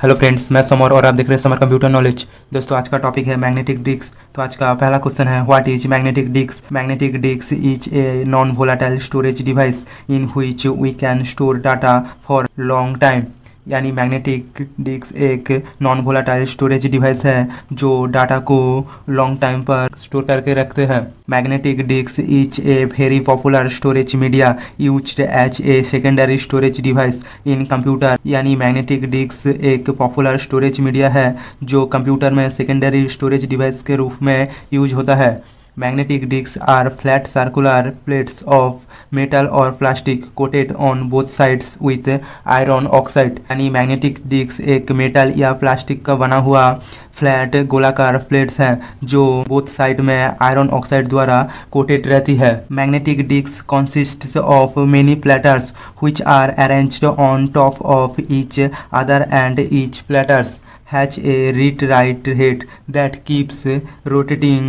Hello friends, मैं summer और आप देख रहे हैं समर कंप्यूटर नॉलेज। दोस्तों, आज का टॉपिक है मैग्नेटिक डिस्क। तो आज का पहला क्वेश्चन है, what is magnetic disk. Magnetic disk is a non volatile storage device in which we can store data for long time. यानी मैग्नेटिक डिस्क एक नॉन वोलाटाइल स्टोरेज डिवाइस है जो डाटा को लॉन्ग टाइम पर store करके रखते हैं। Magnetic disk is a very popular storage media used as a secondary storage device in computer. यानी मैग्नेटिक डिस्क एक पॉपुलर स्टोरेज मीडिया है जो कंप्यूटर में सेकेंडरी स्टोरेज डिवाइस के रूप में यूज होता है। Magnetic disks are flat circular plates of metal or plastic coated on both sides with iron oxide। यानी मैग्नेटिक डिस्क एक मेटल या प्लास्टिक का बना हुआ फ्लैट गोलाकार प्लेट्स हैं जो बोथ साइड में आयरन ऑक्साइड द्वारा कोटेड रहती है। Magnetic disk consists of many platters which are arranged on top of each other and each platters has a read-write head that keeps rotating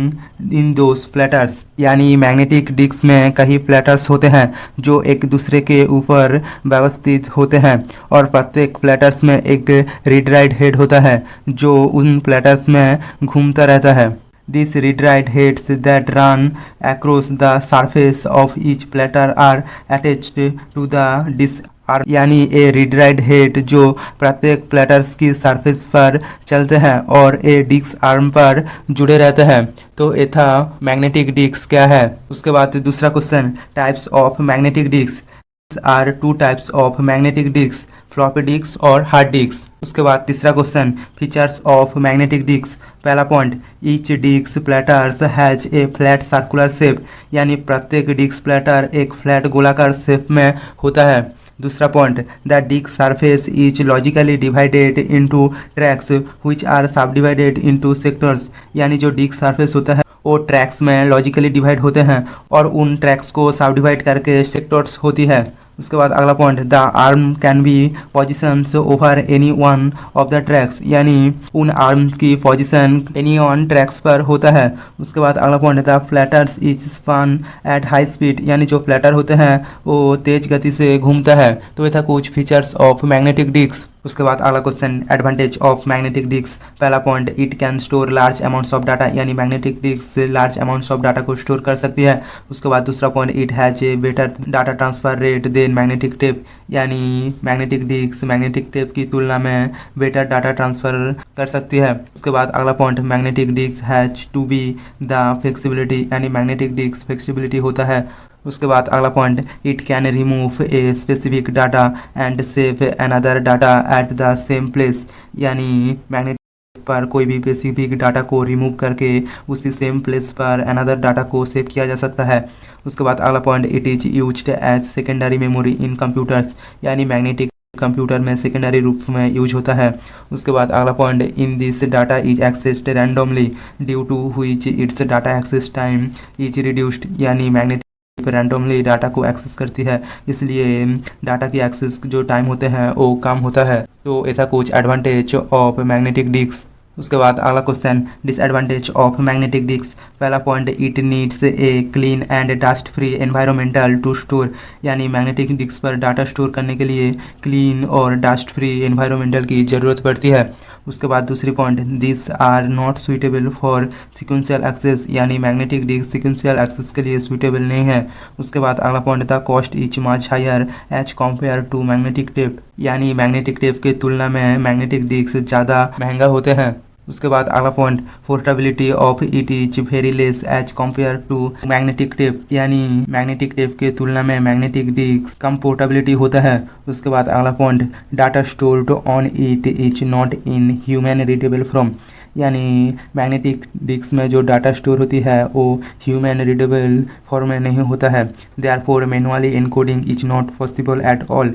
in those platters। यानी magnetic disk में कई platters होते हैं जो एक दूसरे के ऊपर व्यवस्थित होते हैं और प्रत्येक प्लेटर्स में एक रीड राइट हेड होता है जो उन प्लेटर्स में घूमता रहता है। These read-write heads that run across the surface of each platter are attached to the disk। यानी ए रीड राइट हेड जो प्रत्येक प्लेटर्स की सरफेस पर चलते हैं और ए डिस्क आर्म पर जुड़े रहते हैं। तो ये था मैग्नेटिक डिस्क क्या है। उसके बाद दूसरा question, types of magnetic disk are two types of magnetic disk, floppy disk और हार्ड डिस्क। उसके बाद तीसरा question, features of magnetic disk. पहला point, each disk platters has a flat circular shape. यानी प्रत्येक डिस्क प्लेटर एक flat गोलाकार shape में होता है। दूसरा point, the disk surface is logically divided into tracks which are subdivided into sectors. यानी जो डिस्क सरफेस होता है वो ट्रैक्स में लॉजिकली डिवाइड होते हैं और उन ट्रैक्स को सब डिवाइड करके सेक्टर्स होती है। उसके बाद अगला point, the arm can be positions over any one of the tracks. यानी उन आर्म्स की पोजिशन एनी वन ट्रैक्स पर होता है। उसके बाद अगला point, the platters is spun at high speed. यानी जो फ्लैटर होते हैं वो तेज गति से घूमता है। तो ये था कुछ फीचर्स ऑफ मैग्नेटिक डिस्क। उसके बाद अगला question, advantage of magnetic disk. पहला point, it can store large amounts of data. यानी magnetic disk large amounts of data को स्टोर कर सकती है। उसके बाद दूसरा point, it has a better data transfer rate than magnetic tape. यानी मैग्नेटिक डिस्क मैग्नेटिक टेप की तुलना में बेटर डाटा ट्रांसफर कर सकती है। उसके बाद अगला point, magnetic disk has to be the flexibility. यानी मैग्नेटिक डिस्क फ्लेक्सिबिलिटी होता है। उसके बाद अगला point, it can remove a specific data and save another data at the same place. यानी मैग्नेटिक पर कोई भी स्पेसिफिक डाटा को रिमूव करके उसी सेम प्लेस पर अनदर डाटा को सेव किया जा सकता है। उसके बाद अगला point, it is used as secondary memory in computers. यानी मैग्नेटिक कंप्यूटर में सेकेंडरी रूप में यूज होता है। उसके बाद अगला point, in this data is accessed randomly due to which its data access time is reduced. यानी मैग्नेटिक रैंडमली डाटा को एक्सेस करती है, इसलिए डाटा की एक्सेस जो टाइम होते हैं वो कम होता है। तो ऐसा कुछ एडवांटेज ऑफ मैग्नेटिक डिस्क। उसके बाद अगला question, disadvantage of magnetic disk. पहला point, it needs a clean and dust free environmental to store. यानी मैग्नेटिक डिस्क पर डाटा स्टोर करने के लिए क्लीन और डस्ट फ्री एनवायरमेंटल की ज़रूरत पड़ती है। उसके बाद दूसरी point, this are not suitable for sequential access. यानी मैग्नेटिक डिस्क सिक्वेंशियल एक्सेस के लिए सुइटेबल नहीं है। उसके बाद अगला point, the cost is much higher as compare to magnetic tape. यानी मैग्नेटिक टेप की तुलना में मैग्नेटिक डिस्क ज़्यादा महंगा होते हैं। उसके बाद अगला point, portability of it is very less as compare to magnetic tape. यानी मैग्नेटिक टेप के तुलना में मैग्नेटिक डिस्क कम पोर्टेबिलिटी होता है। उसके बाद अगला point, data stored on it is not in human readable form. यानी मैग्नेटिक डिस्क में जो डाटा स्टोर होती है वो ह्यूमन रीडेबल फॉर्म में नहीं होता है। Therefore manually encoding is not possible at all.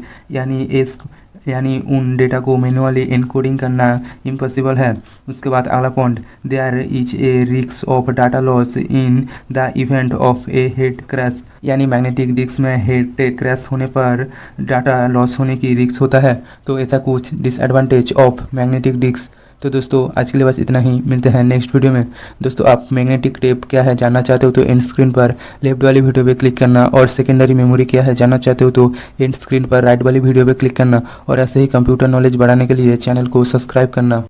यानी उन डेटा को मैनुअली एनकोडिंग करना इम्पॉसिबल है। उसके बाद अगला point, there is a risk of data loss in the event of a head crash. यानी मैग्नेटिक डिस्क में हेड क्रैश होने पर डाटा लॉस होने की रिस्क होता है। तो ऐसा कुछ डिसएडवांटेज ऑफ मैग्नेटिक डिस्क। तो दोस्तों आज के लिए बस इतना ही, मिलते हैं नेक्स्ट वीडियो में। दोस्तों आप मैग्नेटिक टेप क्या है जानना चाहते हो तो एंड स्क्रीन पर लेफ्ट वाली वीडियो पे क्लिक करना, और सेकेंडरी मेमोरी क्या है जानना चाहते हो तो एंड स्क्रीन पर राइट वाली वीडियो पे क्लिक करना। और ऐसे ही कंप्यूटर नॉलेज बढ़ाने के लिए चैनल को सब्सक्राइब करना।